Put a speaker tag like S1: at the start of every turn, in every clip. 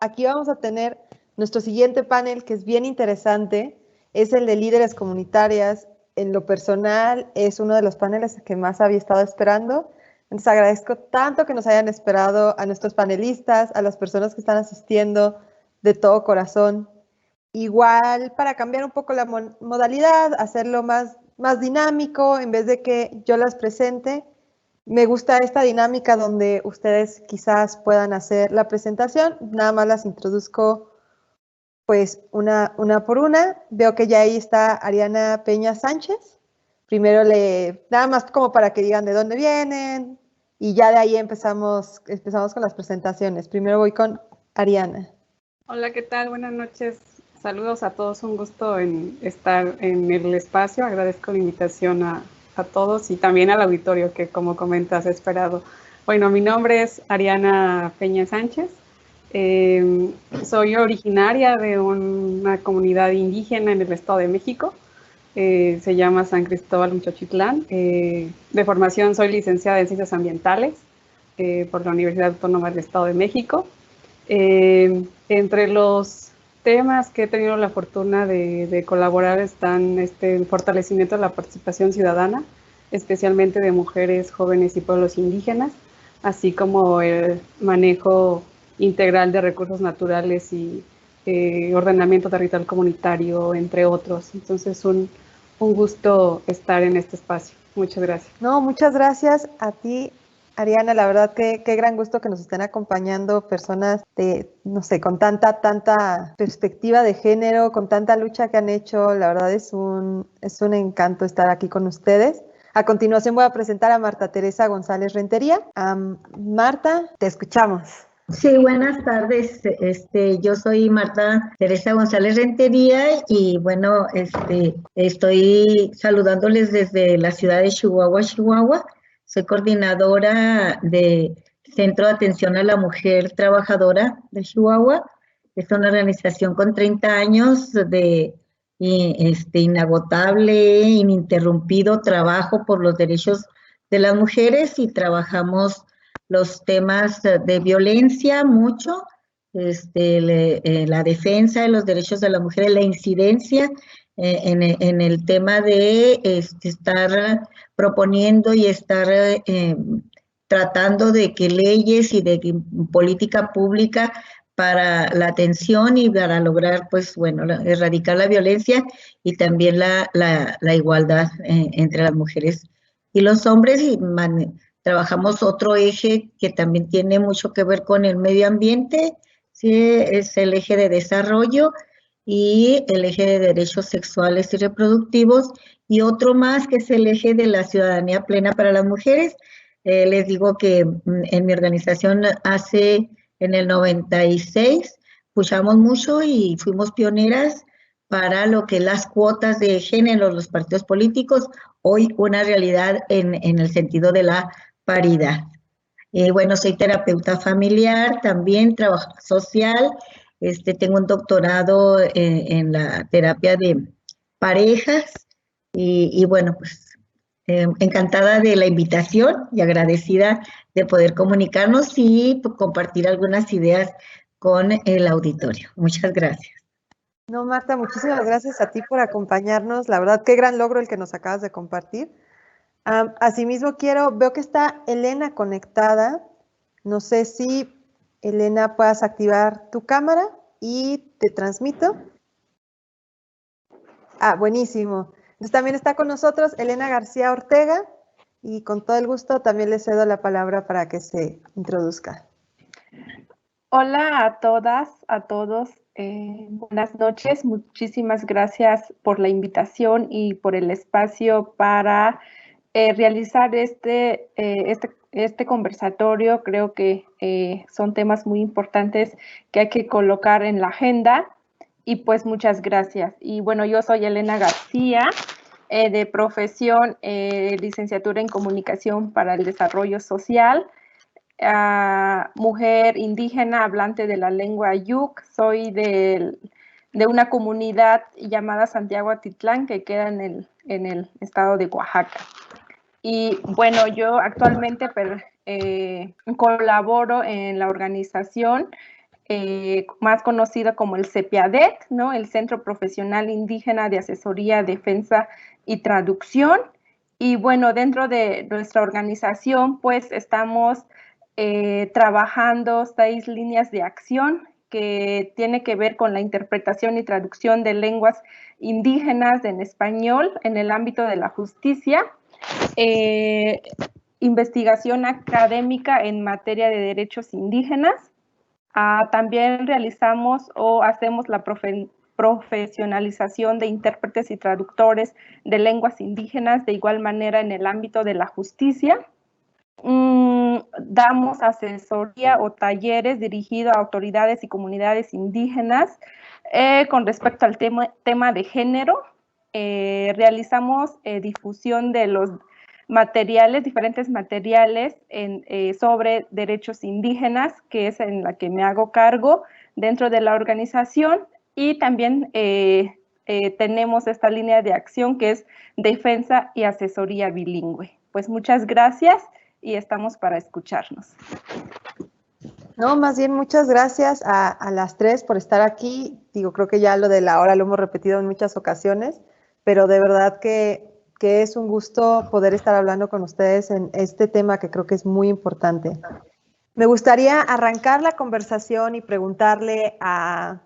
S1: aquí vamos a tener nuestro siguiente panel, que es bien interesante, es el de líderes comunitarias. En lo personal, es uno de los paneles que más había estado esperando. Entonces, agradezco tanto que nos hayan esperado a nuestros panelistas, a las personas que están asistiendo de todo corazón. Igual, para cambiar un poco la modalidad, hacerlo más dinámico, en vez de que yo las presente, me gusta esta dinámica donde ustedes quizás puedan hacer la presentación, nada más las introduzco pues una por una. Veo que ya ahí está Ariana Peña Sánchez. Primero nada más como para que digan de dónde vienen y ya de ahí empezamos con las presentaciones. Primero voy con Ariana.
S2: Hola, ¿qué tal? Buenas noches. Saludos a todos, un gusto en estar en el espacio. Agradezco la invitación a todos y también al auditorio que, como comentas, he esperado. Bueno, mi nombre es Ariana Peña Sánchez. Soy originaria de una comunidad indígena en el Estado de México. Se llama San Cristóbal Michochitlán. De formación soy licenciada en Ciencias Ambientales por la Universidad Autónoma del Estado de México. Entre los temas que he tenido la fortuna de colaborar están el fortalecimiento de la participación ciudadana, especialmente de mujeres, jóvenes y pueblos indígenas, así como el manejo integral de recursos naturales y ordenamiento territorial comunitario, entre otros. Entonces, un gusto estar en este espacio. Muchas gracias.
S1: No, muchas gracias a ti, Ariana. La verdad que qué gran gusto que nos estén acompañando personas de, no sé, con tanta perspectiva de género, con tanta lucha que han hecho. La verdad es un encanto estar aquí con ustedes. A continuación voy a presentar a Marta Teresa González Rentería. Marta, te escuchamos.
S3: Sí, buenas tardes. Yo soy Marta Teresa González Rentería y bueno, estoy saludándoles desde la ciudad de Chihuahua, Chihuahua. Soy coordinadora de Centro de Atención a la Mujer Trabajadora de Chihuahua. Es una organización con 30 años de inagotable, ininterrumpido trabajo por los derechos de las mujeres y trabajamos los temas de violencia mucho, la defensa de los derechos de la mujer, la incidencia en el tema de estar proponiendo y estar tratando de que leyes y de política pública para la atención y para lograr, pues bueno, erradicar la violencia y también la igualdad entre las mujeres y los hombres y trabajamos otro eje que también tiene mucho que ver con el medio ambiente, ¿sí? Es el eje de desarrollo y el eje de derechos sexuales y reproductivos, y otro más que es el eje de la ciudadanía plena para las mujeres. Les digo que en mi organización en el 96, puchamos mucho y fuimos pioneras para lo que las cuotas de género, los partidos políticos, hoy una realidad en el sentido de la paridad. Bueno, soy terapeuta familiar, también trabajo social, tengo un doctorado en la terapia de parejas y bueno, pues encantada de la invitación y agradecida de poder comunicarnos y compartir algunas ideas con el auditorio. Muchas gracias.
S1: No, Marta, muchísimas gracias a ti por acompañarnos. La verdad, qué gran logro el que nos acabas de compartir. Asimismo, veo que está Elena conectada. No sé si, Elena, puedas activar tu cámara y te transmito. Buenísimo. Entonces, también está con nosotros Elena García Ortega y con todo el gusto también le cedo la palabra para que se introduzca.
S4: Hola a todas, a todos. Buenas noches. Muchísimas gracias por la invitación y por el espacio para realizar este conversatorio. Creo que son temas muy importantes que hay que colocar en la agenda y pues muchas gracias. Y bueno, yo soy Elena García, de profesión licenciatura en Comunicación para el Desarrollo Social, mujer indígena hablante de la lengua Yuk. Soy de una comunidad llamada Santiago Atitlán que queda en el estado de Oaxaca. Y bueno, yo actualmente colaboro en la organización más conocido como el CEPIADET, ¿no? El Centro Profesional Indígena de Asesoría, Defensa y Traducción. Y bueno, dentro de nuestra organización, pues estamos trabajando 6 líneas de acción que tiene que ver con la interpretación y traducción de lenguas indígenas en español en el ámbito de la justicia, investigación académica en materia de derechos indígenas. También realizamos o hacemos la profesionalización de intérpretes y traductores de lenguas indígenas, de igual manera en el ámbito de la justicia. Damos asesoría o talleres dirigidos a autoridades y comunidades indígenas con respecto al tema de género. Realizamos difusión de los materiales, diferentes materiales sobre derechos indígenas, que es en la que me hago cargo dentro de la organización, y también tenemos esta línea de acción que es defensa y asesoría bilingüe. Pues muchas gracias y estamos para escucharnos.
S1: No, más bien muchas gracias a las 3 por estar aquí. Digo, creo que ya lo de la hora lo hemos repetido en muchas ocasiones, pero de verdad que es un gusto poder estar hablando con ustedes en este tema que creo que es muy importante. Me gustaría arrancar la conversación y preguntarle a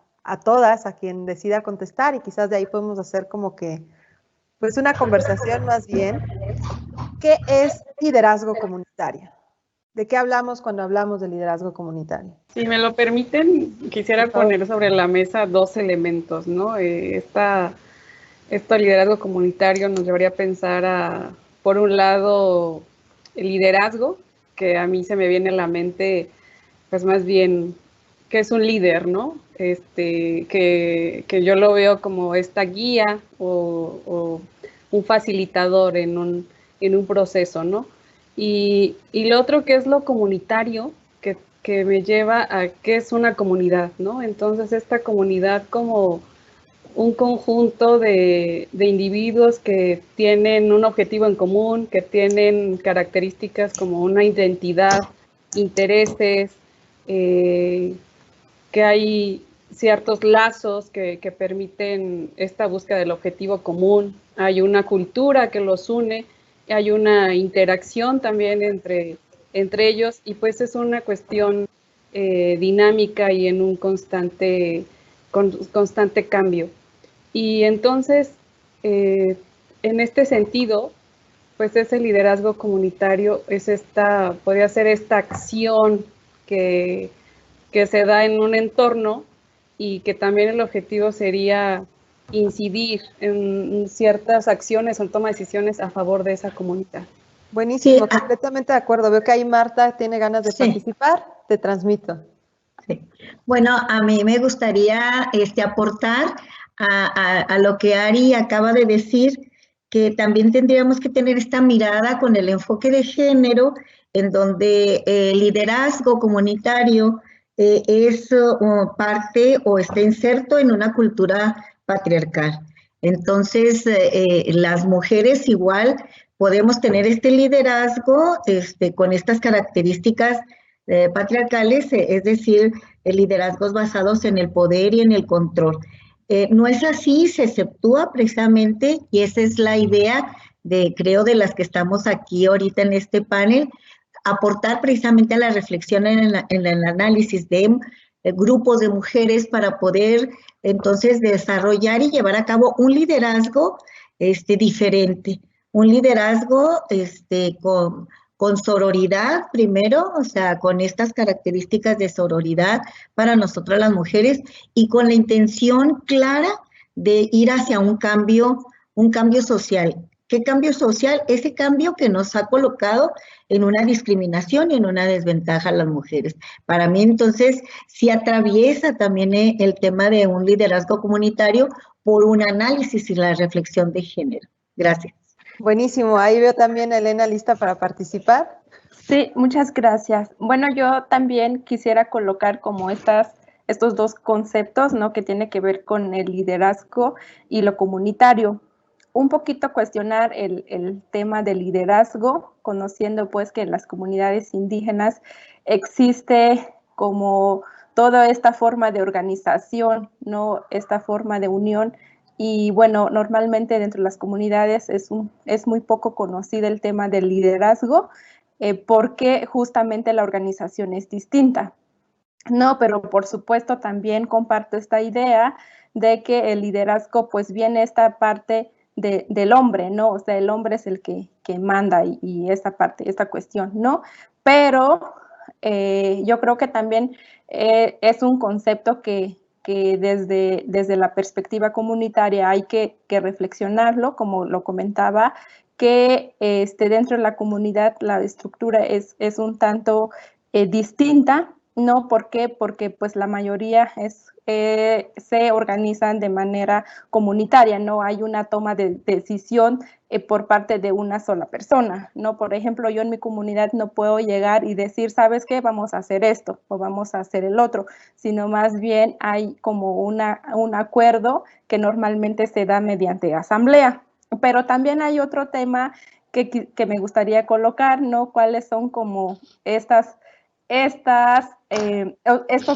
S1: todas, a quien decida contestar, y quizás de ahí podemos hacer como que, pues una conversación más bien. ¿Qué es liderazgo comunitario? ¿De qué hablamos cuando hablamos de liderazgo comunitario?
S2: Si me lo permiten, quisiera poner sobre la mesa 2 elementos, ¿no? Esto liderazgo comunitario nos llevaría a pensar por un lado, el liderazgo, que a mí se me viene a la mente, pues más bien, que es un líder, ¿no? Que yo lo veo como esta guía o un facilitador en un proceso, ¿no? Y lo otro que es lo comunitario, que me lleva a qué es una comunidad, ¿no? Entonces esta comunidad como un conjunto de individuos que tienen un objetivo en común, que tienen características como una identidad, intereses, que hay ciertos lazos que permiten esta búsqueda del objetivo común, hay una cultura que los une, hay una interacción también entre ellos, y pues es una cuestión dinámica y en un constante cambio. Y entonces, en este sentido, pues ese liderazgo comunitario es podría ser esta acción que se da en un entorno y que también el objetivo sería incidir en ciertas acciones o toma de decisiones a favor de esa comunidad.
S1: Buenísimo, sí, completamente de acuerdo. Veo que ahí Marta tiene ganas de participar. Te transmito.
S3: Sí. Bueno, a mí me gustaría aportar a lo que Ari acaba de decir, que también tendríamos que tener esta mirada con el enfoque de género, en donde el liderazgo comunitario es parte o está inserto en una cultura patriarcal. Entonces, las mujeres igual podemos tener este liderazgo con estas características patriarcales, es decir, liderazgos basados en el poder y en el control. No es así, se exceptúa precisamente, y esa es la idea creo, de las que estamos aquí ahorita en este panel, aportar precisamente a la reflexión en el análisis de grupos de mujeres para poder entonces desarrollar y llevar a cabo un liderazgo diferente, un liderazgo con sororidad primero, o sea, con estas características de sororidad para nosotras las mujeres y con la intención clara de ir hacia un cambio social. ¿Qué cambio social? Ese cambio que nos ha colocado en una discriminación y en una desventaja a las mujeres. Para mí, entonces, sí atraviesa también el tema de un liderazgo comunitario por un análisis y la reflexión de género. Gracias.
S1: Buenísimo. Ahí veo también a Elena lista para participar.
S4: Sí, muchas gracias. Bueno, yo también quisiera colocar como estos 2 conceptos, ¿no? Que tiene que ver con el liderazgo y lo comunitario. Un poquito cuestionar el tema del liderazgo, conociendo pues que en las comunidades indígenas existe como toda esta forma de organización, ¿no? Esta forma de unión. Y bueno, normalmente dentro de las comunidades es muy poco conocido el tema del liderazgo, porque justamente la organización es distinta. No, pero por supuesto también comparto esta idea de que el liderazgo pues viene esta parte del hombre, ¿no? O sea, el hombre es el que manda y esta parte, esta cuestión, ¿no? Pero yo creo que también es un concepto que desde la perspectiva comunitaria hay que reflexionarlo, como lo comentaba, que dentro de la comunidad la estructura es un tanto distinta, ¿no? ¿Por qué? Porque pues la mayoría se organizan de manera comunitaria, no hay una toma de decisión por parte de una sola persona, ¿no? Por ejemplo, yo en mi comunidad no puedo llegar y decir, ¿sabes qué? Vamos a hacer esto o vamos a hacer el otro, sino más bien hay como un acuerdo que normalmente se da mediante asamblea. Pero también hay otro tema que me gustaría colocar, ¿no? ¿Cuáles son como estos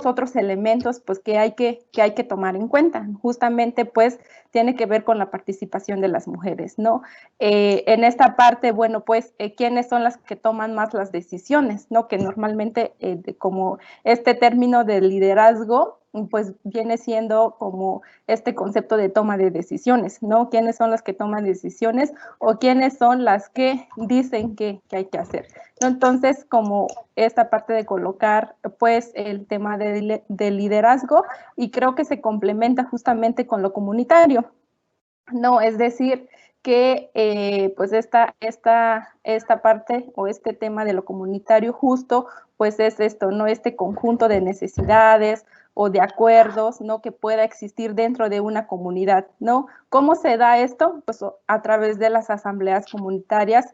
S4: otros elementos pues que hay que tomar en cuenta? Justamente pues tiene que ver con la participación de las mujeres, ¿no? En esta parte, bueno, pues quiénes son las que toman más las decisiones, ¿no? Que normalmente como este término de liderazgo pues viene siendo como este concepto de toma de decisiones, ¿no? ¿Quiénes son las que toman decisiones o quiénes son las que dicen que hay que hacer? Entonces, como esta parte de colocar, pues, el tema de liderazgo, y creo que se complementa justamente con lo comunitario, ¿no? Es decir, que pues esta parte o este tema de lo comunitario justo, pues es esto, ¿no? Este conjunto de necesidades o de acuerdos, ¿no? Que pueda existir dentro de una comunidad, ¿no? ¿Cómo se da esto? Pues a través de las asambleas comunitarias,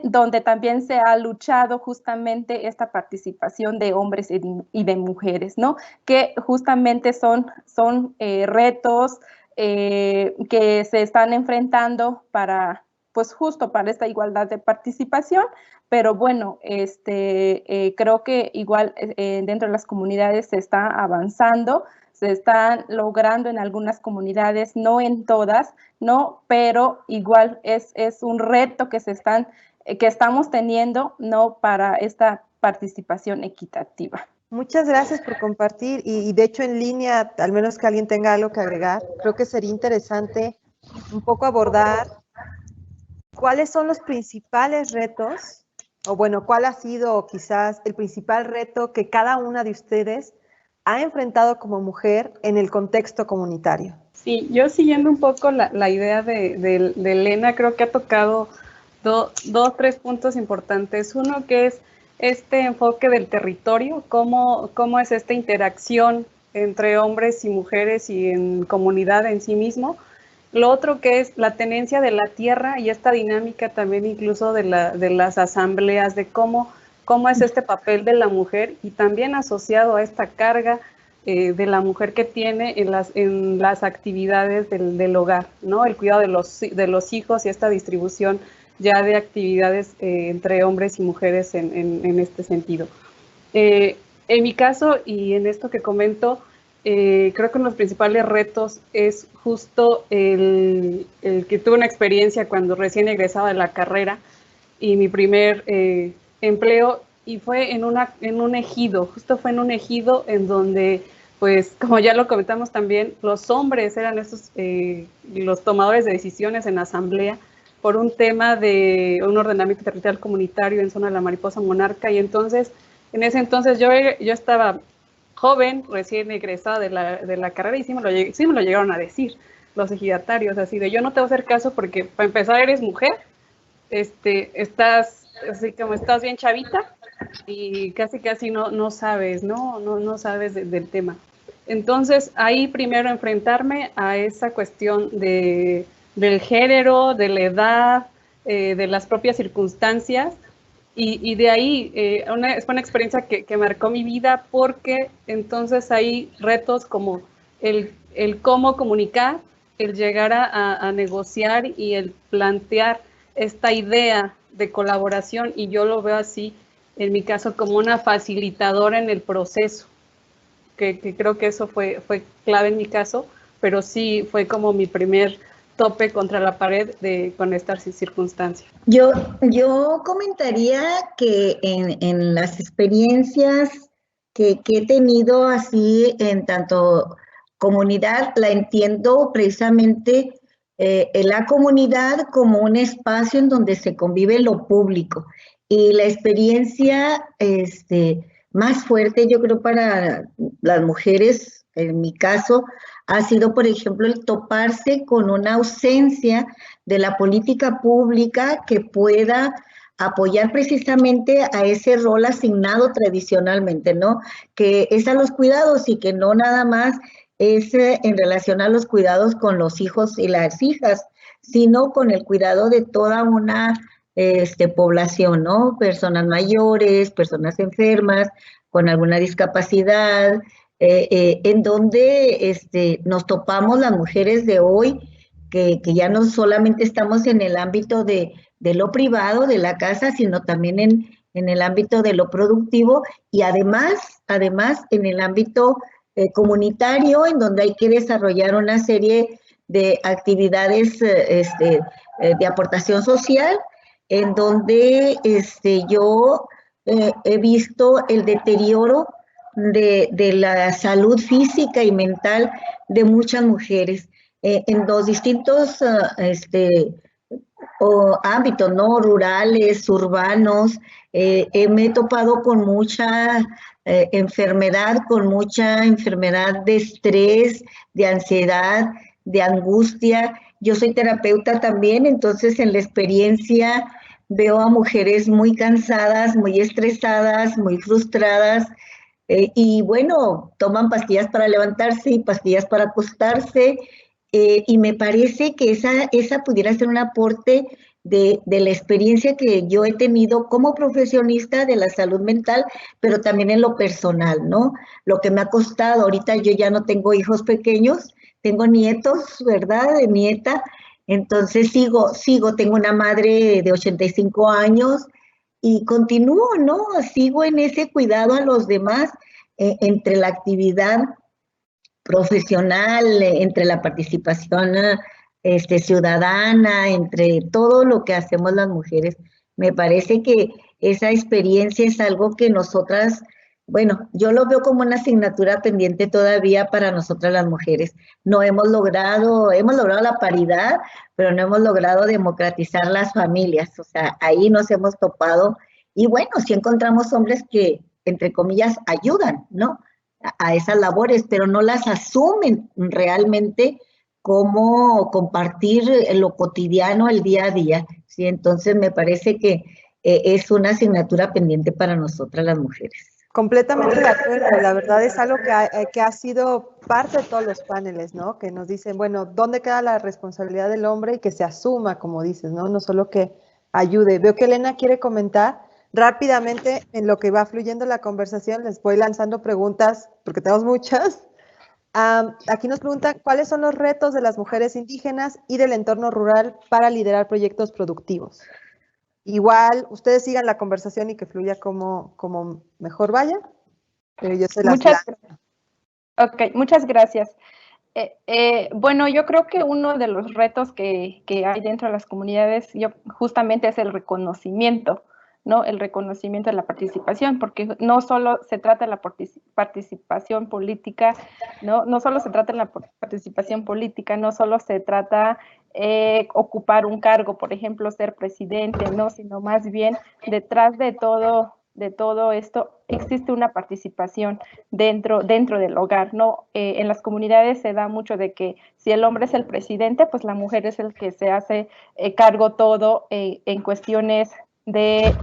S4: donde también se ha luchado justamente esta participación de hombres y de mujeres, ¿no? Que justamente son retos que se están enfrentando pues justo para esta igualdad de participación, pero bueno, creo que igual dentro de las comunidades se está avanzando, se están logrando en algunas comunidades, no en todas, ¿no? Pero igual es un reto que estamos teniendo, ¿no? Para esta participación equitativa.
S1: Muchas gracias por compartir y de hecho en línea, al menos que alguien tenga algo que agregar, creo que sería interesante un poco abordar cuáles son los principales retos, o bueno, cuál ha sido quizás el principal reto que cada una de ustedes ha enfrentado como mujer en el contexto comunitario.
S2: Sí, yo siguiendo un poco la idea de Elena, creo que ha tocado tres puntos importantes. Uno que es este enfoque del territorio, cómo es esta interacción entre hombres y mujeres y en comunidad en sí mismo. Lo otro que es la tenencia de la tierra y esta dinámica también incluso de las asambleas, de cómo es este papel de la mujer y también asociado a esta carga de la mujer que tiene en las actividades del hogar, ¿no? El cuidado de los hijos y esta distribución ya de actividades entre hombres y mujeres en este sentido. En mi caso, y en esto que comento, creo que uno de los principales retos es justo el que tuve una experiencia cuando recién egresaba de la carrera y mi primer empleo, y fue en un ejido, justo fue en un ejido en donde, pues, como ya lo comentamos también, los hombres eran los tomadores de decisiones en asamblea por un tema de un ordenamiento territorial comunitario en zona de la Mariposa Monarca, y entonces, en ese entonces yo estaba joven, recién egresada de la carrera, y sí me lo llegaron a decir los ejidatarios, así de: yo no te voy a hacer caso porque, para empezar, eres mujer, estás bien chavita y casi no sabes, no sabes del tema. Entonces, ahí primero enfrentarme a esa cuestión del género, de la edad, de las propias circunstancias, y de ahí fue una experiencia que marcó mi vida, porque entonces hay retos como el cómo comunicar, el llegar a negociar y el plantear esta idea de colaboración, y yo lo veo así, en mi caso, como una facilitadora en el proceso, que creo que eso fue clave en mi caso, pero sí fue como mi primer tope contra la pared con esta circunstancia.
S3: Yo comentaría que en las experiencias que he tenido así en tanto comunidad, la entiendo precisamente en la comunidad como un espacio en donde se convive lo público. Y la experiencia más fuerte, yo creo, para las mujeres, en mi caso, ha sido, por ejemplo, el toparse con una ausencia de la política pública que pueda apoyar precisamente a ese rol asignado tradicionalmente, ¿no? Que es a los cuidados y que no nada más es en relación a los cuidados con los hijos y las hijas, sino con el cuidado de toda una población, ¿no? Personas mayores, personas enfermas, con alguna discapacidad, en donde nos topamos las mujeres de hoy, que ya no solamente estamos en el ámbito de lo privado, de la casa, sino también en el ámbito de lo productivo y además en el ámbito comunitario, en donde hay que desarrollar una serie de actividades de aportación social, en donde yo he visto el deterioro de la salud física y mental de muchas mujeres en los distintos ámbitos, ¿no? Rurales, urbanos. Me he topado con mucha enfermedad, de estrés, de ansiedad, de angustia. Yo soy terapeuta también, entonces en la experiencia veo a mujeres muy cansadas, muy estresadas, muy frustradas, y bueno, toman pastillas para levantarse y pastillas para acostarse, y me parece que esa pudiera ser un aporte de la experiencia que yo he tenido como profesionista de la salud mental, pero también en lo personal, ¿no? Lo que me ha costado, ahorita yo ya no tengo hijos pequeños, tengo nietos, ¿verdad? De nieta, entonces tengo una madre de 85 años, y continúo, ¿no? Sigo en ese cuidado a los demás, entre la actividad profesional, entre la participación ciudadana, entre todo lo que hacemos las mujeres. Me parece que esa experiencia es algo que nosotras, bueno, yo lo veo como una asignatura pendiente todavía para nosotras las mujeres. No hemos logrado la paridad, pero no hemos logrado democratizar las familias. O sea, ahí nos hemos topado. Y bueno, sí encontramos hombres que, entre comillas, ayudan, ¿no? A esas labores, pero no las asumen realmente como compartir lo cotidiano, el día a día, ¿sí? Entonces me parece que es una asignatura pendiente para nosotras las mujeres.
S1: Completamente de acuerdo, la verdad es algo que ha sido parte de todos los paneles, ¿no? Que nos dicen, bueno, ¿dónde queda la responsabilidad del hombre? Y que se asuma, como dices, ¿no? No solo que ayude. Veo que Elena quiere comentar. Rápidamente, en lo que va fluyendo la conversación, les voy lanzando preguntas, porque tenemos muchas. Aquí nos preguntan, ¿cuáles son los retos de las mujeres indígenas y del entorno rural para liderar proyectos productivos? Igual, ustedes sigan la conversación y que fluya como mejor vaya, pero yo se las lanzo.
S4: Muchas gracias. Bueno, yo creo que uno de los retos que hay dentro de las comunidades justamente es el reconocimiento, ¿no? El reconocimiento de la participación, porque no solo se trata de la participación política, ¿no? No solo se trata de la participación política, no solo se trata ocupar un cargo, por ejemplo, ser presidente, ¿no? Sino más bien detrás de todo esto existe una participación dentro del hogar, ¿no? En las comunidades se da mucho de que si el hombre es el presidente, pues la mujer es el que se hace cargo todo en cuestiones de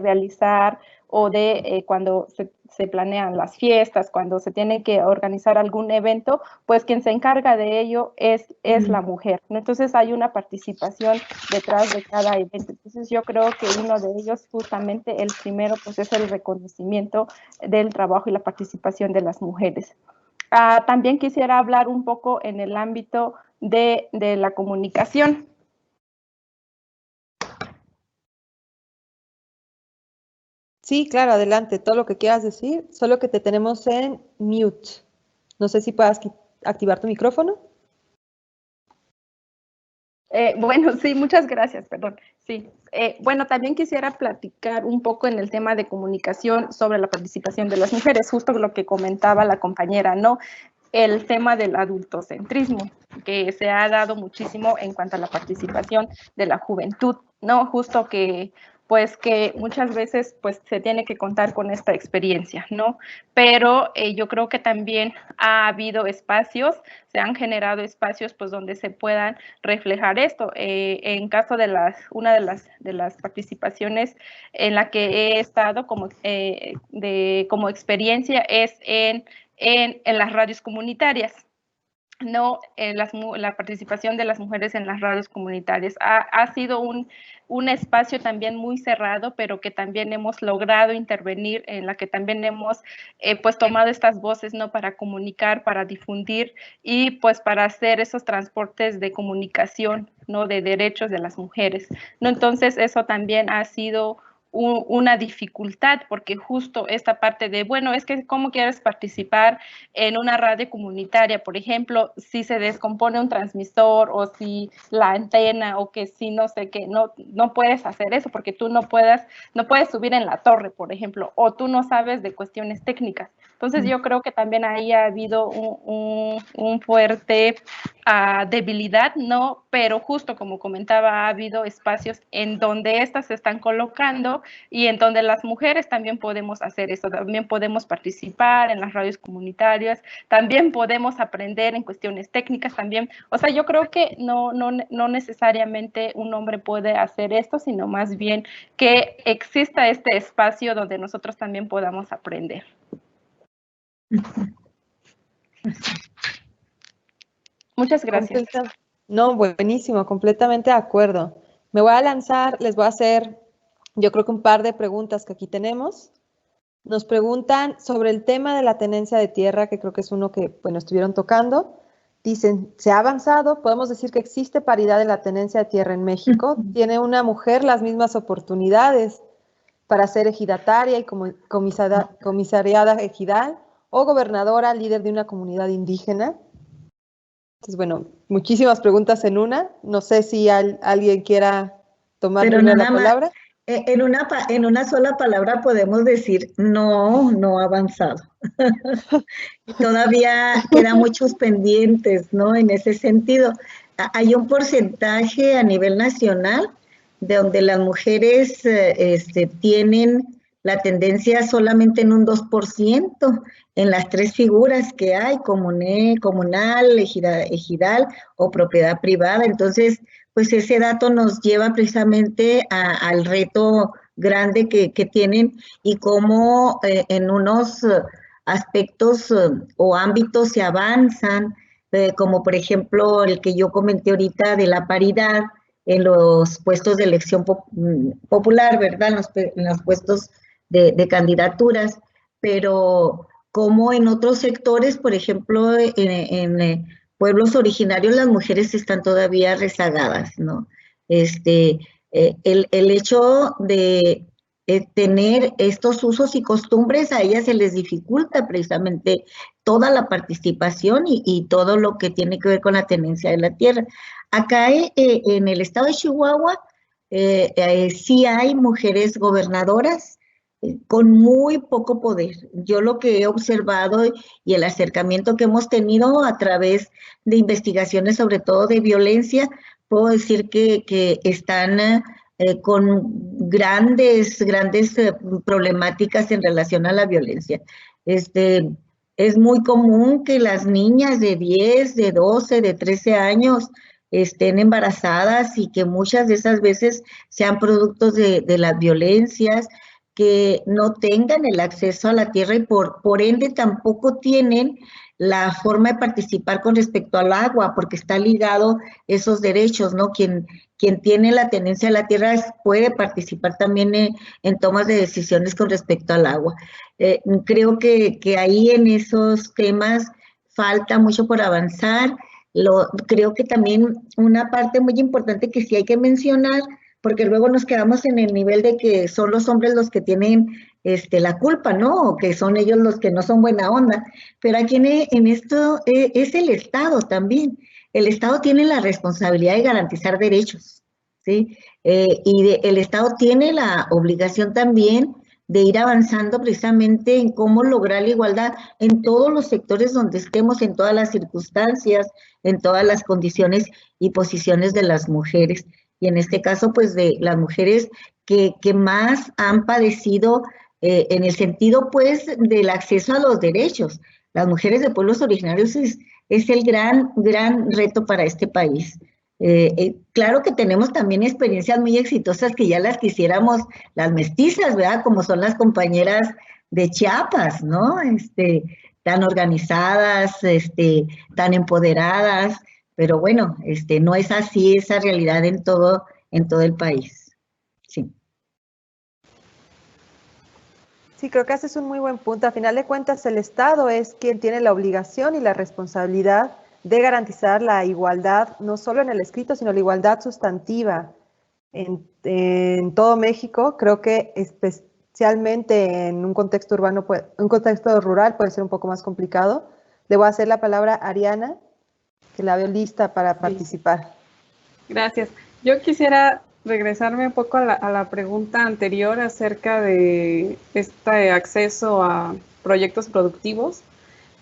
S4: realizar o de cuando se planean las fiestas, cuando se tiene que organizar algún evento, pues quien se encarga de ello es la mujer, ¿no? Entonces hay una participación detrás de cada evento. Entonces yo creo que uno de ellos, justamente el primero, pues es el reconocimiento del trabajo y la participación de las mujeres. También quisiera hablar un poco en el ámbito de la comunicación.
S1: Sí, claro, adelante, todo lo que quieras decir, solo que te tenemos en mute. No sé si puedas activar tu micrófono.
S4: Bueno, sí, muchas gracias, perdón. Sí, bueno, también quisiera platicar un poco en el tema de comunicación sobre la participación de las mujeres, justo lo que comentaba la compañera, ¿no? El tema del adultocentrismo, que se ha dado muchísimo en cuanto a la participación de la juventud, ¿no? Justo que pues que muchas veces pues se tiene que contar con esta experiencia, ¿no? Pero yo creo que también ha habido espacios, se han generado espacios pues donde se puedan reflejar esto. En caso de una de las participaciones en la que he estado como experiencia es en las radios comunitarias. No, la participación de las mujeres en las radios comunitarias ha sido un espacio también muy cerrado, pero que también hemos logrado intervenir, en la que también hemos pues tomado estas voces, ¿no? Para comunicar, para difundir y pues para hacer esos transportes de comunicación, ¿no? De derechos de las mujeres, ¿no? Entonces eso también ha sido una dificultad, porque justo esta parte de, bueno, es que cómo quieres participar en una radio comunitaria, por ejemplo, si se descompone un transmisor o si la antena o que si no sé qué, no puedes hacer eso porque tú no puedes subir en la torre, por ejemplo, o tú no sabes de cuestiones técnicas. Entonces yo creo que también ahí ha habido un fuerte debilidad, ¿no? Pero justo como comentaba, ha habido espacios en donde estas se están colocando y en donde las mujeres también podemos hacer eso, también podemos participar en las radios comunitarias, también podemos aprender en cuestiones técnicas también. O sea, yo creo que no necesariamente un hombre puede hacer esto, sino más bien que exista este espacio donde nosotros también podamos aprender. Muchas gracias.
S1: No, buenísimo, completamente de acuerdo. Me voy a lanzar, les voy a hacer, yo creo que un par de preguntas que aquí tenemos. Nos preguntan sobre el tema de la tenencia de tierra, que creo que es uno que, bueno, estuvieron tocando. Dicen, ¿se ha avanzado? ¿Podemos decir que existe paridad en la tenencia de tierra en México? ¿Tiene una mujer las mismas oportunidades para ser ejidataria y comisariada ejidal o gobernadora, líder de una comunidad indígena? Entonces, bueno, muchísimas preguntas en una. No sé si alguien quiera tomar primero la palabra.
S3: En una sola palabra podemos decir, no ha avanzado. Todavía quedan muchos pendientes, ¿no? En ese sentido, hay un porcentaje a nivel nacional de donde las mujeres tienen la tendencia solamente en un 2% en las tres figuras que hay, comunal, ejidal o propiedad privada. Entonces, pues ese dato nos lleva precisamente al reto grande que tienen y cómo en unos aspectos o ámbitos se avanzan, como por ejemplo el que yo comenté ahorita de la paridad en los puestos de elección popular, ¿verdad? En los puestos de candidaturas, pero como en otros sectores, por ejemplo, en pueblos originarios las mujeres están todavía rezagadas, ¿no? El hecho de tener estos usos y costumbres, a ellas se les dificulta precisamente toda la participación y todo lo que tiene que ver con la tenencia de la tierra. Acá en el estado de Chihuahua sí hay mujeres gobernadoras con muy poco poder. Yo lo que he observado y el acercamiento que hemos tenido a través de investigaciones, sobre todo de violencia, puedo decir que están con grandes problemáticas en relación a la violencia. Es muy común que las niñas de 10, de 12, de 13 años estén embarazadas y que muchas de esas veces sean productos de las violencias, que no tengan el acceso a la tierra y por ende tampoco tienen la forma de participar con respecto al agua, porque está ligado esos derechos, ¿no? Quien tiene la tenencia de la tierra puede participar también en tomas de decisiones con respecto al agua. Creo que ahí en esos temas falta mucho por avanzar. Creo que también una parte muy importante que sí hay que mencionar, porque luego nos quedamos en el nivel de que son los hombres los que tienen la culpa, ¿no? O que son ellos los que no son buena onda. Pero aquí en esto es el Estado también. El Estado tiene la responsabilidad de garantizar derechos, ¿sí? El Estado tiene la obligación también de ir avanzando precisamente en cómo lograr la igualdad en todos los sectores donde estemos, en todas las circunstancias, en todas las condiciones y posiciones de las mujeres. Y en este caso, pues, de las mujeres que más han padecido en el sentido, pues, del acceso a los derechos. Las mujeres de pueblos originarios es el gran reto para este país. Claro que tenemos también experiencias muy exitosas que ya las quisiéramos, las mestizas, ¿verdad? Como son las compañeras de Chiapas, ¿no? Tan organizadas, tan empoderadas, pero bueno, no es así esa realidad en todo el país. Sí.
S1: Sí, creo que haces un muy buen punto. A final de cuentas, el Estado es quien tiene la obligación y la responsabilidad de garantizar la igualdad, no solo en el escrito, sino la igualdad sustantiva en todo México. Creo que especialmente en un contexto urbano, un contexto rural puede ser un poco más complicado. Le voy a hacer la palabra a Ariana, que la veo lista para participar.
S2: Gracias. Yo quisiera regresarme un poco a la pregunta anterior acerca de este acceso a proyectos productivos.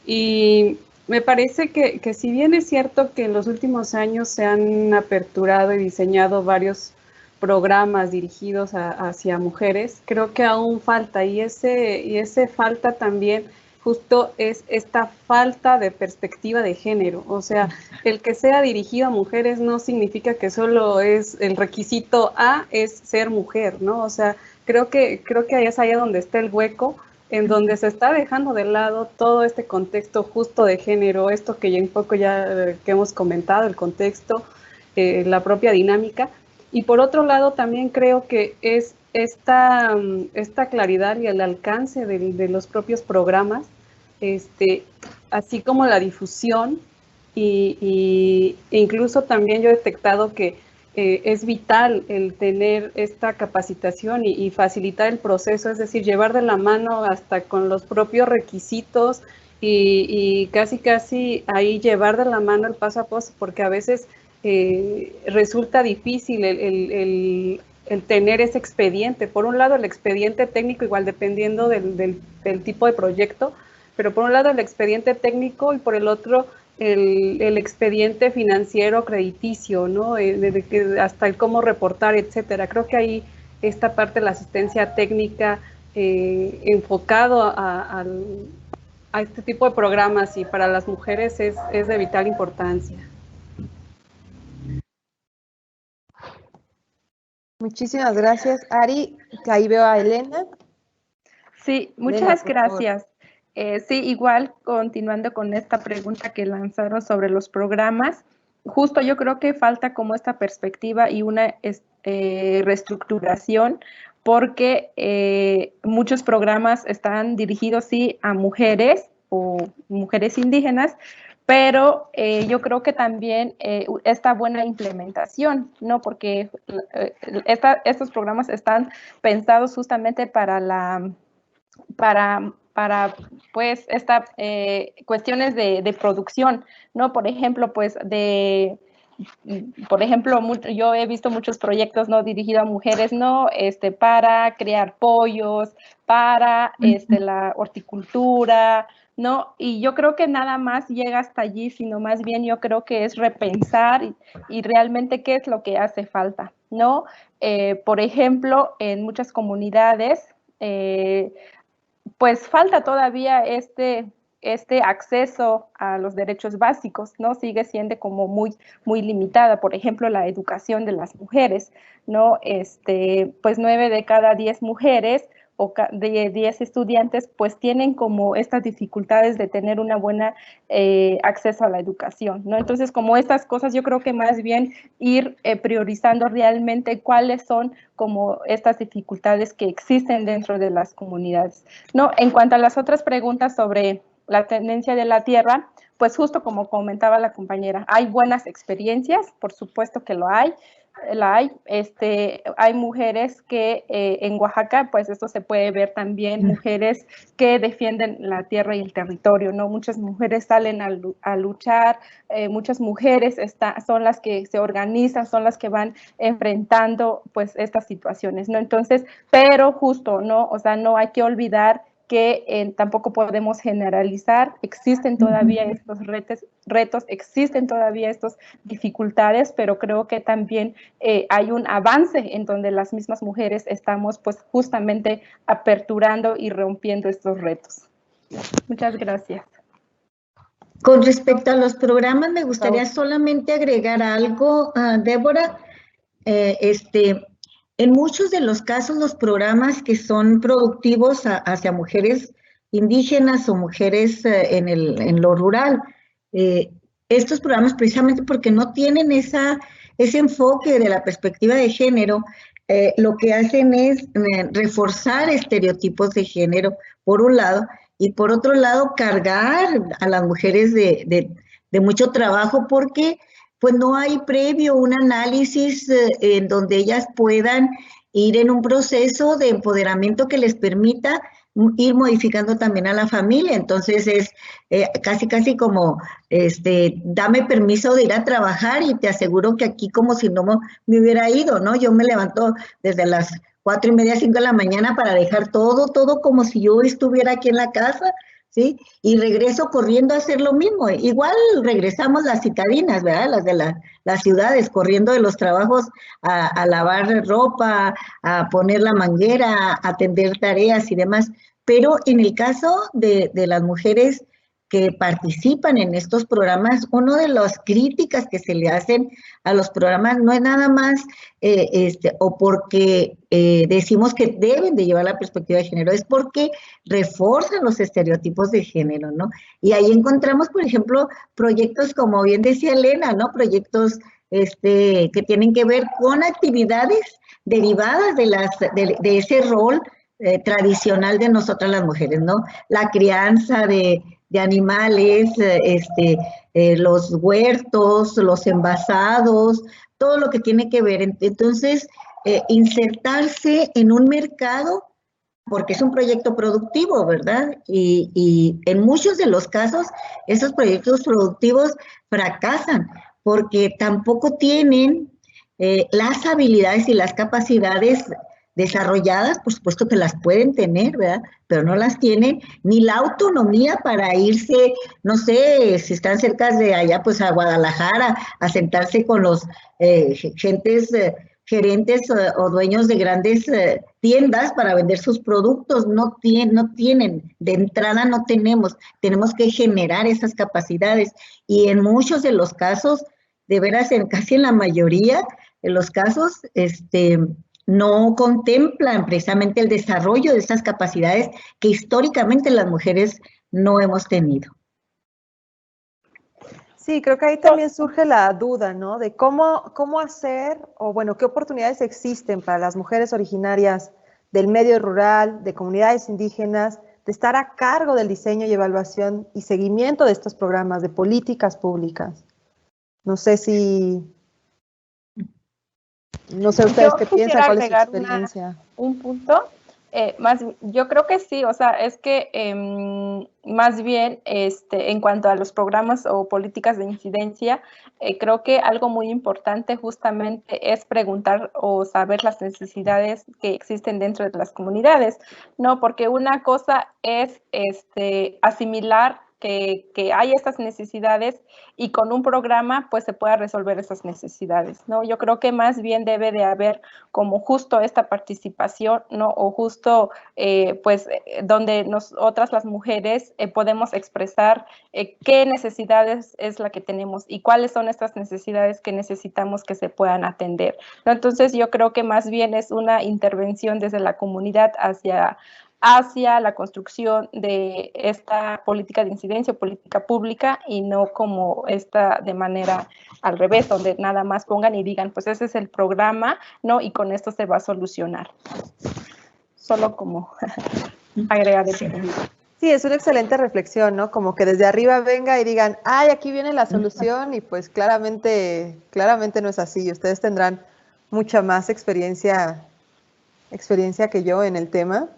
S2: Y me parece que si bien es cierto que en los últimos años se han aperturado y diseñado varios programas dirigidos hacia mujeres, creo que aún falta, y ese falta también justo es esta falta de perspectiva de género. O sea, el que sea dirigido a mujeres no significa que solo es el requisito A es ser mujer, ¿no? O sea, creo que ahí es allá donde está el hueco, en donde se está dejando de lado todo este contexto justo de género, esto que ya un poco que hemos comentado, el contexto, la propia dinámica. Y por otro lado, también creo que es esta claridad y el alcance de los propios programas, así como la difusión, e incluso también yo he detectado que es vital el tener esta capacitación y facilitar el proceso, es decir, llevar de la mano hasta con los propios requisitos y casi ahí llevar de la mano el paso a paso, porque a veces resulta difícil el tener ese expediente. Por un lado, el expediente técnico, igual dependiendo del tipo de proyecto, pero por un lado el expediente técnico y por el otro el expediente financiero crediticio, ¿no? Hasta el cómo reportar, etcétera. Creo que ahí esta parte de la asistencia técnica enfocado a este tipo de programas y para las mujeres es de vital importancia.
S1: Muchísimas gracias, Ari. Ahí veo a Elena.
S4: Sí, muchas gracias. Sí, igual continuando con esta pregunta que lanzaron sobre los programas, justo yo creo que falta como esta perspectiva y una reestructuración, porque muchos programas están dirigidos sí a mujeres o mujeres indígenas, pero yo creo que también esta buena implementación, ¿no? Porque estos programas están pensados justamente para pues esta cuestiones de producción, ¿no? Por ejemplo, pues yo he visto muchos proyectos no dirigidos a mujeres, ¿no? Para crear pollos, para la horticultura, ¿no? Y yo creo que nada más llega hasta allí, sino más bien yo creo que es repensar y realmente qué es lo que hace falta, ¿no? Por ejemplo, en muchas comunidades, pues falta todavía este acceso a los derechos básicos, ¿no? Sigue siendo como muy limitada. Por ejemplo, la educación de las mujeres, ¿no? Pues 9 de cada 10 mujeres o de 10 estudiantes, pues tienen como estas dificultades de tener una buena acceso a la educación, ¿no? Entonces, como estas cosas, yo creo que más bien ir priorizando realmente cuáles son como estas dificultades que existen dentro de las comunidades, ¿no? En cuanto a las otras preguntas sobre la tendencia de la tierra, pues justo como comentaba la compañera, hay buenas experiencias, por supuesto que lo hay. Hay mujeres que en Oaxaca, pues esto se puede ver también, mujeres que defienden la tierra y el territorio, ¿no? Muchas mujeres salen a luchar, muchas mujeres son las que se organizan, son las que van enfrentando pues estas situaciones, ¿no? Entonces, pero justo, ¿no? O sea, no hay que olvidar que tampoco podemos generalizar, existen todavía estos retos, existen todavía estas dificultades, pero creo que también hay un avance en donde las mismas mujeres estamos pues justamente aperturando y rompiendo estos retos. Muchas gracias.
S3: Con respecto a los programas, me gustaría solamente agregar algo, Débora. En muchos de los casos, los programas que son productivos hacia mujeres indígenas o mujeres en lo rural, estos programas, precisamente porque no tienen ese enfoque de la perspectiva de género, lo que hacen es reforzar estereotipos de género, por un lado, y por otro lado, cargar a las mujeres de mucho trabajo, porque pues no hay previo un análisis en donde ellas puedan ir en un proceso de empoderamiento que les permita ir modificando también a la familia. Entonces es casi como, dame permiso de ir a trabajar y te aseguro que aquí como si no me hubiera ido, ¿no? Yo me levanto desde las 4:30, 5 de la mañana para dejar todo como si yo estuviera aquí en la casa, ¿sí? Y regreso corriendo a hacer lo mismo. Igual regresamos las citadinas, ¿verdad? Las de las ciudades, corriendo de los trabajos a lavar ropa, a poner la manguera, a atender tareas y demás. Pero en el caso de las mujeres que participan en estos programas, una de las críticas que se le hacen a los programas no es nada más o porque decimos que deben de llevar la perspectiva de género, es porque refuerzan los estereotipos de género, ¿no? Y ahí encontramos, por ejemplo, proyectos, como bien decía Elena, ¿no? Proyectos que tienen que ver con actividades derivadas de ese rol tradicional de nosotras las mujeres, ¿no? La crianza de animales, los huertos, los envasados, todo lo que tiene que ver. Entonces, insertarse en un mercado, porque es un proyecto productivo, ¿verdad? Y en muchos de los casos, esos proyectos productivos fracasan, porque tampoco tienen las habilidades y las capacidades desarrolladas, por supuesto que las pueden tener, ¿verdad? Pero no las tienen, ni la autonomía para irse, no sé, si están cerca de allá, pues a Guadalajara, a sentarse con los gerentes o dueños de grandes tiendas para vender sus productos. No tienen, de entrada no tenemos que generar esas capacidades. Y en muchos de los casos, de veras, casi en la mayoría de los casos, no contemplan precisamente el desarrollo de esas capacidades que históricamente las mujeres no hemos tenido.
S1: Sí, creo que ahí también surge la duda, ¿no? De cómo hacer, o bueno, qué oportunidades existen para las mujeres originarias del medio rural, de comunidades indígenas, de estar a cargo del diseño y evaluación y seguimiento de estos programas de políticas públicas. No sé ustedes qué piensan, cuál es su experiencia.
S4: Un punto, yo creo que sí, o sea, es que más bien en cuanto a los programas o políticas de incidencia, creo que algo muy importante justamente es preguntar o saber las necesidades que existen dentro de las comunidades, ¿no? Porque una cosa es asimilar que hay estas necesidades y con un programa pues se pueda resolver esas necesidades, ¿no? Yo creo que más bien debe de haber como justo esta participación, ¿no? O justo pues donde nosotras las mujeres podemos expresar qué necesidades es la que tenemos y cuáles son estas necesidades que necesitamos que se puedan atender, ¿no? Entonces yo creo que más bien es una intervención desde la comunidad hacia la construcción de esta política de incidencia, política pública, y no como esta de manera al revés, donde nada más pongan y digan, pues ese es el programa, ¿no? Y con esto se va a solucionar. Solo como agregar el punto.
S1: Sí, es una excelente reflexión, ¿no? Como que desde arriba venga y digan, ay, aquí viene la solución, y pues claramente no es así. Ustedes tendrán mucha más experiencia que yo en el tema.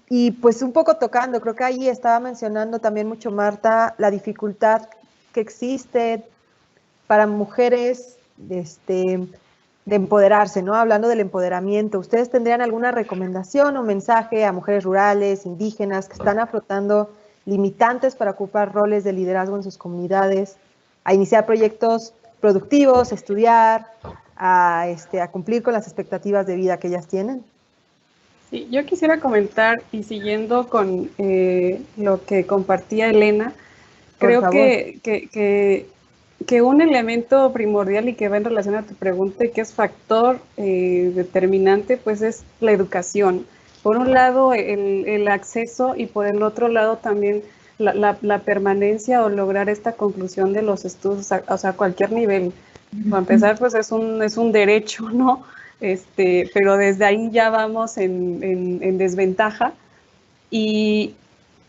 S1: Y pues un poco tocando, creo que ahí estaba mencionando también mucho Marta, la dificultad que existe para mujeres de empoderarse, ¿no? Hablando del empoderamiento, ¿ustedes tendrían alguna recomendación o mensaje a mujeres rurales, indígenas, que están afrontando limitantes para ocupar roles de liderazgo en sus comunidades, a iniciar proyectos productivos, estudiar, a cumplir con las expectativas de vida que ellas tienen?
S2: Sí, yo quisiera comentar, y siguiendo con lo que compartía Elena, creo que un elemento primordial y que va en relación a tu pregunta y que es factor determinante, pues es la educación. Por un lado, el acceso, y por el otro lado también la permanencia o lograr esta conclusión de los estudios, o sea, a cualquier nivel. Para empezar, pues es un derecho, ¿no? Pero desde ahí ya vamos en desventaja, y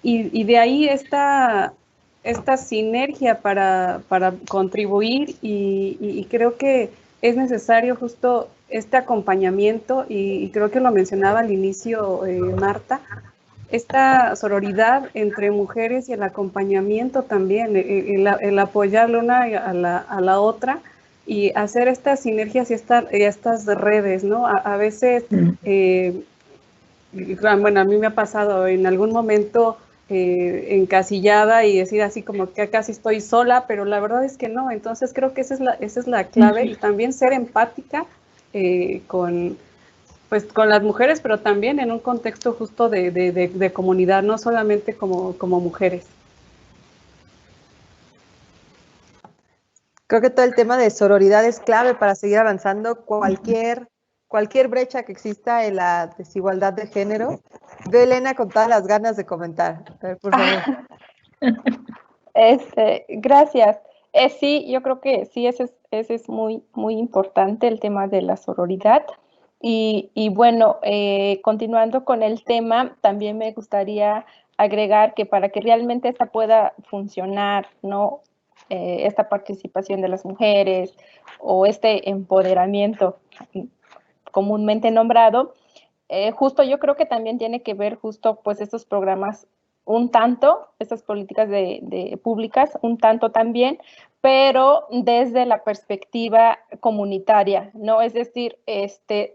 S2: de ahí esta sinergia para contribuir, y creo que es necesario justo este acompañamiento, y creo que lo mencionaba al inicio Marta, esta sororidad entre mujeres y el acompañamiento también, el apoyar una a la otra, y hacer estas sinergias y estas redes, ¿no? A veces, bueno, a mí me ha pasado en algún momento encasillada y decir así como que casi estoy sola, pero la verdad es que no. Entonces creo que esa es la clave, y también ser empática con las mujeres, pero también en un contexto justo de comunidad, no solamente como mujeres.
S1: Creo que todo el tema de sororidad es clave para seguir avanzando cualquier brecha que exista en la desigualdad de género. Veo a Elena con todas las ganas de comentar. A ver, por favor.
S4: Gracias. Sí, yo creo que sí, ese es muy, muy importante, el tema de la sororidad. Y bueno, continuando con el tema, también me gustaría agregar que para que realmente esta pueda funcionar, ¿no? Esta participación de las mujeres o este empoderamiento comúnmente nombrado, justo yo creo que también tiene que ver justo pues estos programas un tanto, estas políticas públicas un tanto también, pero desde la perspectiva comunitaria, ¿no? Es decir,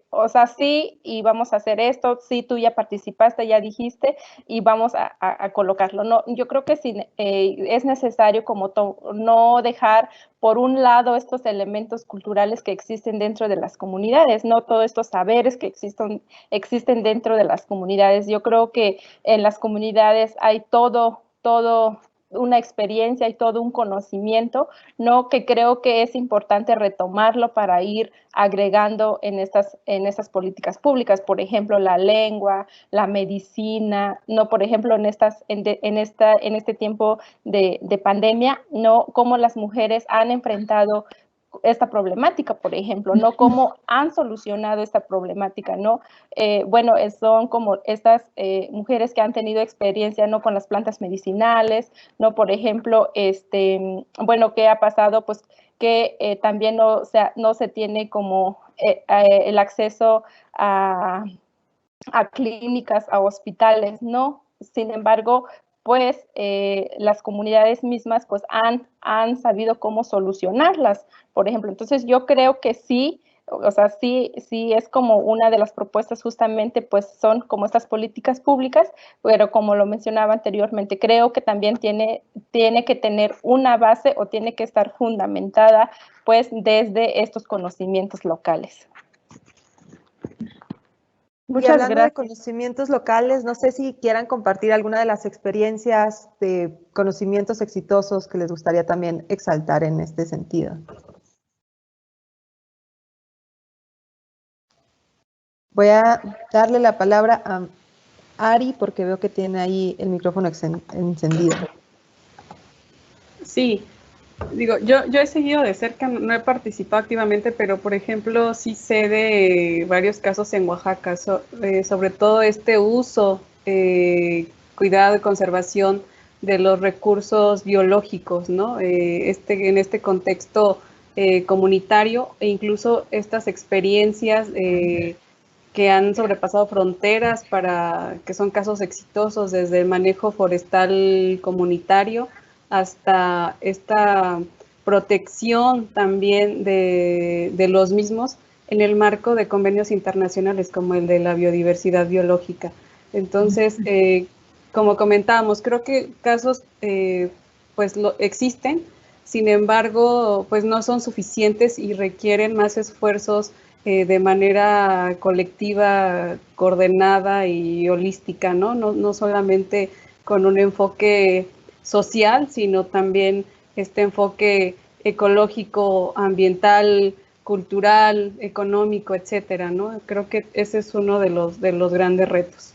S4: o sea, sí, y vamos a hacer esto, sí, tú ya participaste, ya dijiste, y vamos a colocarlo, ¿no? Yo creo que sí, es necesario como no dejar por un lado estos elementos culturales que existen dentro de las comunidades, ¿no? Todos estos saberes que existen dentro de las comunidades. Yo creo que en las comunidades hay todo una experiencia y todo un conocimiento, ¿no? Que creo que es importante retomarlo para ir agregando en estas políticas públicas, por ejemplo, la lengua, la medicina, ¿no? Por ejemplo, en este tiempo de pandemia, ¿no? Cómo las mujeres han enfrentado esta problemática, por ejemplo, ¿no? Cómo han solucionado esta problemática, ¿no? Bueno, son como estas mujeres que han tenido experiencia, ¿no? Con las plantas medicinales, ¿no? Por ejemplo, bueno, ¿qué ha pasado? Pues que también no se tiene como el acceso a clínicas, a hospitales, ¿no? Sin embargo, pues las comunidades mismas pues han sabido cómo solucionarlas, por ejemplo. Entonces yo creo que sí, o sea, sí es como una de las propuestas justamente, pues son como estas políticas públicas, pero como lo mencionaba anteriormente, creo que también tiene que tener una base o tiene que estar fundamentada pues desde estos conocimientos locales.
S1: Muchas gracias. Hablando de conocimientos locales, no sé si quieran compartir alguna de las experiencias de conocimientos exitosos que les gustaría también exaltar en este sentido. Voy a darle la palabra a Ari porque veo que tiene ahí el micrófono encendido.
S2: Sí. Digo, yo he seguido de cerca, no he participado activamente, pero por ejemplo sí sé de varios casos en Oaxaca, sobre todo este uso cuidado y conservación de los recursos biológicos, ¿no? En este contexto comunitario, e incluso estas experiencias que han sobrepasado fronteras, que son casos exitosos, desde el manejo forestal comunitario hasta esta protección también de los mismos en el marco de convenios internacionales como el de la biodiversidad biológica. Entonces, como comentábamos, creo que casos pues existen, sin embargo, pues no son suficientes y requieren más esfuerzos de manera colectiva, coordenada y holística, ¿no? No solamente con un enfoque social, sino también este enfoque ecológico, ambiental, cultural, económico, etcétera, ¿no? Creo que ese es uno de los grandes retos.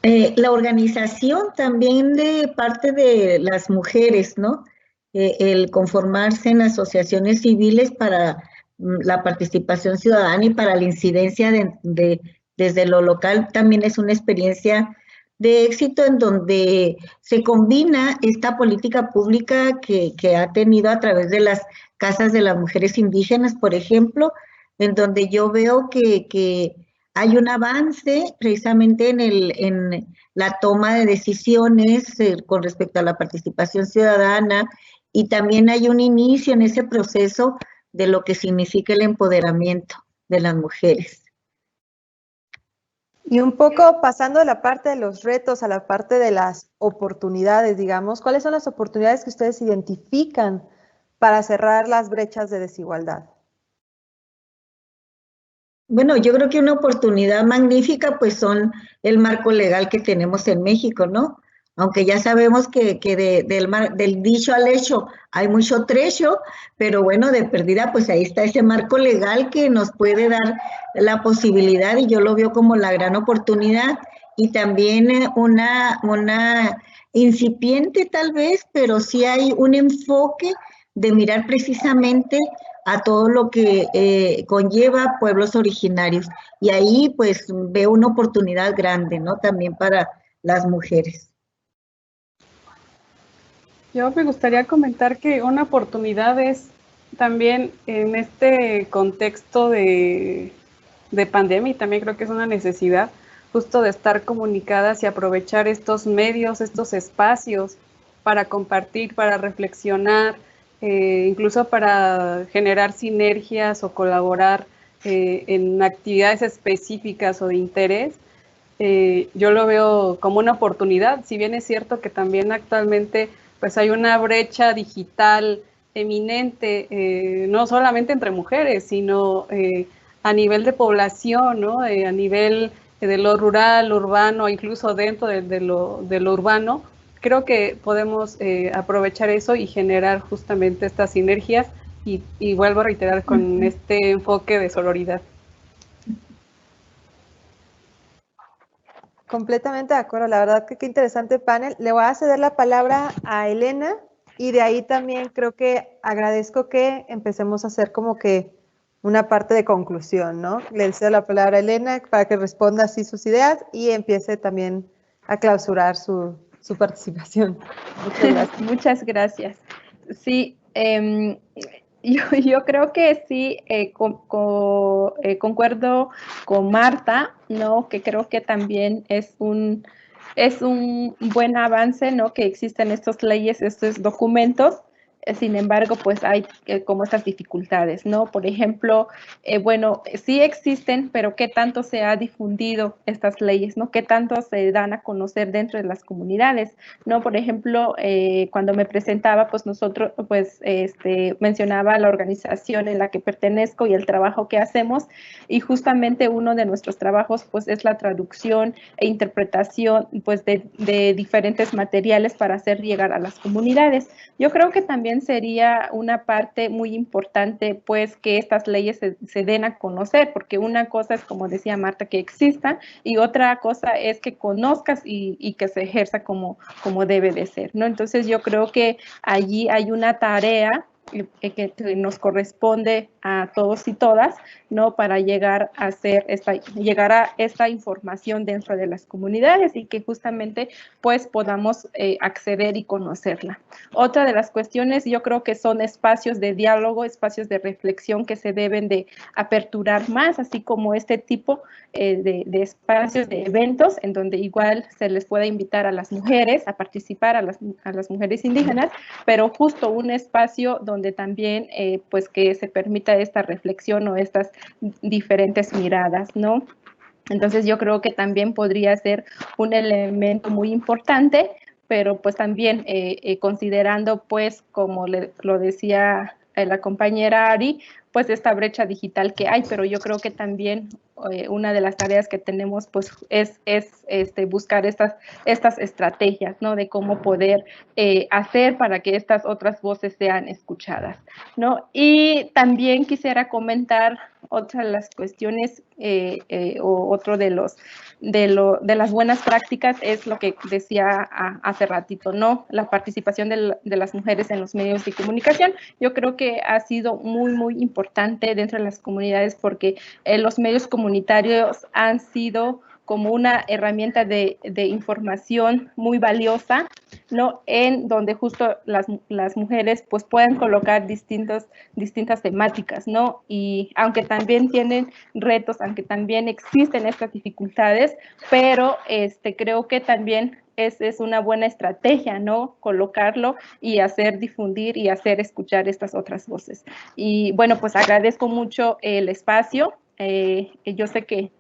S3: La organización también de parte de las mujeres, ¿no? El conformarse en asociaciones civiles para la participación ciudadana y para la incidencia desde lo local también es una experiencia de éxito en donde se combina esta política pública que ha tenido a través de las casas de las mujeres indígenas, por ejemplo, en donde yo veo que hay un avance precisamente en la toma de decisiones con respecto a la participación ciudadana, y también hay un inicio en ese proceso de lo que significa el empoderamiento de las mujeres.
S1: Y un poco pasando de la parte de los retos a la parte de las oportunidades, digamos, ¿cuáles son las oportunidades que ustedes identifican para cerrar las brechas de desigualdad?
S3: Bueno, yo creo que una oportunidad magnífica pues son el marco legal que tenemos en México, ¿no? Aunque ya sabemos que del dicho al hecho hay mucho trecho, pero bueno, de perdida pues ahí está ese marco legal que nos puede dar la posibilidad, y yo lo veo como la gran oportunidad, y también una incipiente tal vez, pero sí hay un enfoque de mirar precisamente a todo lo que conlleva pueblos originarios, y ahí pues veo una oportunidad grande, ¿no? También para las mujeres.
S2: Yo me gustaría comentar que una oportunidad es también en este contexto de pandemia, y también creo que es una necesidad justo de estar comunicadas y aprovechar estos medios, estos espacios para compartir, para reflexionar, incluso para generar sinergias o colaborar en actividades específicas o de interés. Yo lo veo como una oportunidad, si bien es cierto que también actualmente pues hay una brecha digital eminente, no solamente entre mujeres, sino a nivel de población, ¿no? A nivel de lo rural, lo urbano, incluso dentro de lo urbano. Creo que podemos aprovechar eso y generar justamente estas sinergias, y vuelvo a reiterar con este enfoque de sororidad.
S1: Completamente de acuerdo, la verdad que qué interesante panel. Le voy a ceder la palabra a Elena, y de ahí también creo que agradezco que empecemos a hacer como que una parte de conclusión, ¿no? Le cedo la palabra a Elena para que responda así sus ideas y empiece también a clausurar su participación.
S4: Muchas gracias. Muchas gracias. Sí, yo creo que sí, concuerdo con Marta, ¿no? Que creo que también es un buen avance, ¿no? Que existen estas leyes, estos documentos. Sin embargo, pues hay como estas dificultades, ¿no? Por ejemplo, bueno, sí existen, pero ¿qué tanto se ha difundido estas leyes, ¿no? ¿Qué tanto se dan a conocer dentro de las comunidades, ¿no? Por ejemplo, cuando me presentaba, pues nosotros, pues, mencionaba la organización en la que pertenezco y el trabajo que hacemos, y justamente uno de nuestros trabajos, pues, es la traducción e interpretación, pues, de diferentes materiales para hacer llegar a las comunidades. Yo creo que también sería una parte muy importante, pues, que estas leyes se den a conocer, porque una cosa es, como decía Marta, que existan, y otra cosa es que conozcas y que se ejerza como debe de ser, ¿no? Entonces yo creo que allí hay una tarea que nos corresponde a todos y todas, ¿no? Para llegar a esta información dentro de las comunidades y que justamente pues podamos acceder y conocerla. Otra de las cuestiones yo creo que son espacios de diálogo, espacios de reflexión que se deben de aperturar más, así como este tipo de espacios, de eventos en donde igual se les pueda invitar a las mujeres a participar, a las mujeres indígenas, pero justo un espacio donde también pues que se permita esta reflexión o estas diferentes miradas, ¿no? Entonces yo creo que también podría ser un elemento muy importante, pero pues también considerando pues como lo decía la compañera Ari, pues esta brecha digital que hay, pero yo creo que también una de las tareas que tenemos pues es buscar estas estrategias, ¿no? De cómo poder hacer para que estas otras voces sean escuchadas, ¿no? Y también quisiera comentar otra de las cuestiones o otro de las buenas prácticas es lo que decía hace ratito, ¿no? La participación de las mujeres en los medios de comunicación. Yo creo que ha sido muy, muy importante dentro de las comunidades porque los medios comunitarios han sido como una herramienta de información muy valiosa, ¿no? En donde justo las mujeres pues pueden colocar distintas temáticas, ¿no? Y aunque también tienen retos, aunque también existen estas dificultades, pero creo que también es una buena estrategia, ¿no? Colocarlo y hacer difundir y hacer escuchar estas otras voces. Y bueno, pues agradezco mucho el espacio. Yo sé que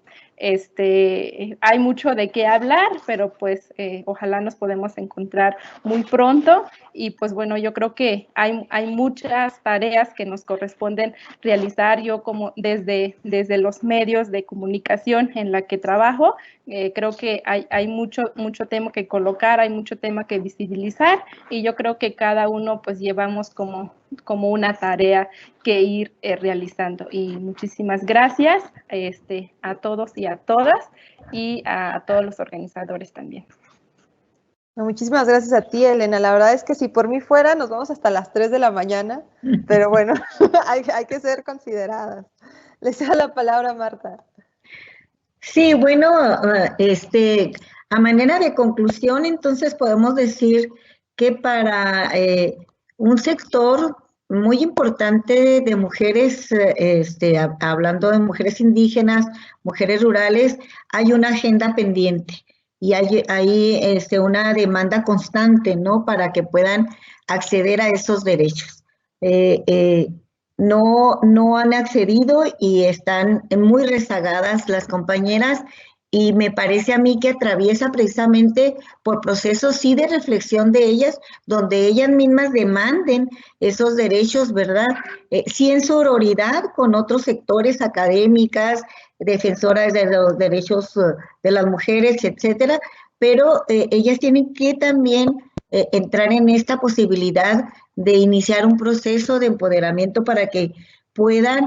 S4: hay mucho de qué hablar, pero pues ojalá nos podemos encontrar muy pronto y pues bueno, yo creo que hay muchas tareas que nos corresponden realizar. Yo como desde los medios de comunicación en la que trabajo, creo que hay mucho tema que colocar, hay mucho tema que visibilizar y yo creo que cada uno pues llevamos como una tarea que ir realizando. Y muchísimas gracias a todos y a todas y a todos los organizadores también.
S1: Muchísimas gracias a ti, Elena. La verdad es que si por mí fuera, nos vamos hasta las 3 de la mañana, pero bueno, hay que ser consideradas. Les cedo la palabra a Marta.
S3: Sí, bueno, a manera de conclusión, entonces podemos decir que para un sector muy importante de mujeres, hablando de mujeres indígenas, mujeres rurales, hay una agenda pendiente y hay una demanda constante, ¿no? Para que puedan acceder a esos derechos. No han accedido y están muy rezagadas las compañeras y me parece a mí que atraviesa precisamente por procesos sí de reflexión de ellas, donde ellas mismas demanden esos derechos, ¿verdad? Sí en sororidad con otros sectores académicas, defensoras de los derechos de las mujeres, etcétera, pero ellas tienen que también entrar en esta posibilidad de iniciar un proceso de empoderamiento para que puedan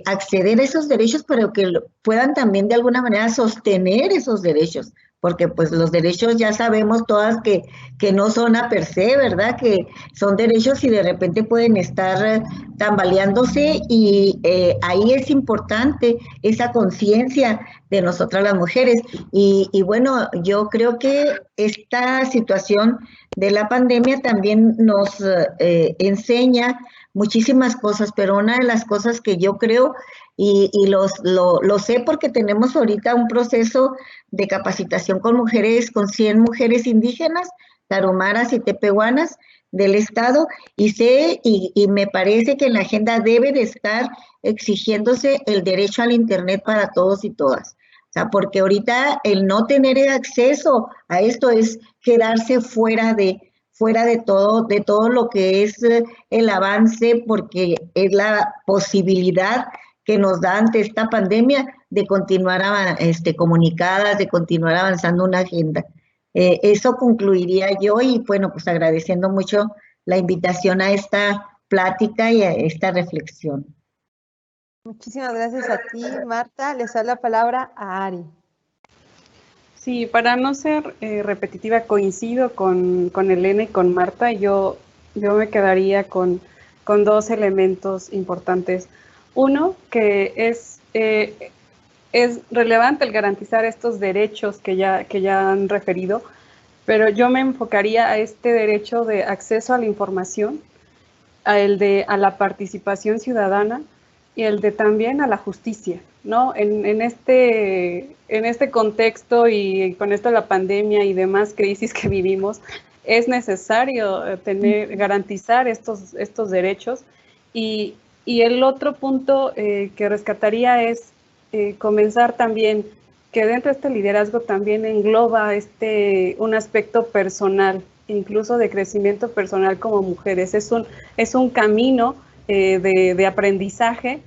S3: acceder a esos derechos, pero que puedan también de alguna manera sostener esos derechos, porque pues los derechos ya sabemos todas que no son a per se, ¿verdad? Que son derechos y de repente pueden estar tambaleándose y ahí es importante esa conciencia de nosotras las mujeres. Y bueno, yo creo que esta situación de la pandemia también nos enseña muchísimas cosas, pero una de las cosas que yo creo, y lo sé porque tenemos ahorita un proceso de capacitación con mujeres, con 100 mujeres indígenas, tarumaras y tepehuanas del estado, y sé y me parece que en la agenda debe de estar exigiéndose el derecho al internet para todos y todas. O sea, porque ahorita el no tener acceso a esto es quedarse fuera de todo lo que es el avance, porque es la posibilidad que nos da ante esta pandemia de continuar comunicadas, de continuar avanzando una agenda. Eso concluiría yo y bueno, pues agradeciendo mucho la invitación a esta plática y a esta reflexión.
S1: Muchísimas gracias a ti, Marta. Les doy la palabra a Ari.
S2: Sí, para no ser repetitiva, coincido con Elena y con Marta. Yo me quedaría con con dos elementos importantes. Uno, que es relevante el garantizar estos derechos que ya han referido, pero yo me enfocaría a este derecho de acceso a la información, a la participación ciudadana y el de también a la justicia, ¿no? En este contexto y con esto de la pandemia y demás crisis que vivimos, es necesario garantizar estos derechos. Y el otro punto que rescataría es comenzar también que dentro de este liderazgo también engloba un aspecto personal, incluso de crecimiento personal como mujeres. Es un camino de aprendizaje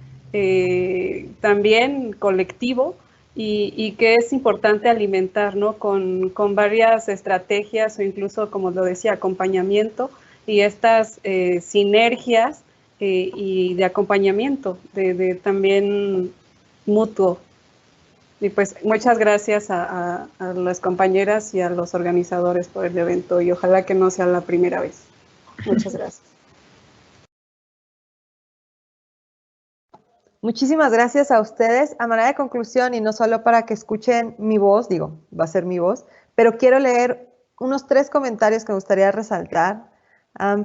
S2: también colectivo y que es importante alimentar, ¿no? con varias estrategias o incluso, como lo decía, acompañamiento y estas sinergias y de acompañamiento de también mutuo. Y pues muchas gracias a las compañeras y a los organizadores por el evento y ojalá que no sea la primera vez. Muchas gracias.
S1: Muchísimas gracias a ustedes. A manera de conclusión, y no solo para que escuchen mi voz, digo, va a ser mi voz, pero quiero leer unos 3 comentarios que me gustaría resaltar.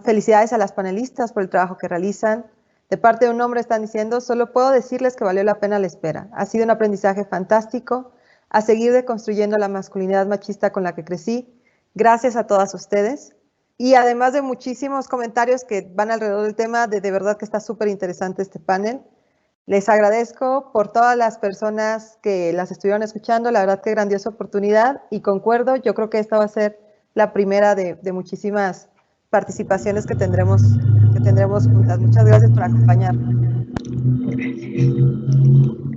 S1: Felicidades a las panelistas por el trabajo que realizan. De parte de un hombre están diciendo, solo puedo decirles que valió la pena la espera. Ha sido un aprendizaje fantástico, a seguir deconstruyendo la masculinidad machista con la que crecí. Gracias a todas ustedes. Y además de muchísimos comentarios que van alrededor del tema, de verdad que está súper interesante este panel. Les agradezco por todas las personas que las estuvieron escuchando, la verdad que grandiosa oportunidad y concuerdo, yo creo que esta va a ser la primera de muchísimas participaciones que tendremos juntas. Muchas gracias por acompañarnos.
S3: Gracias.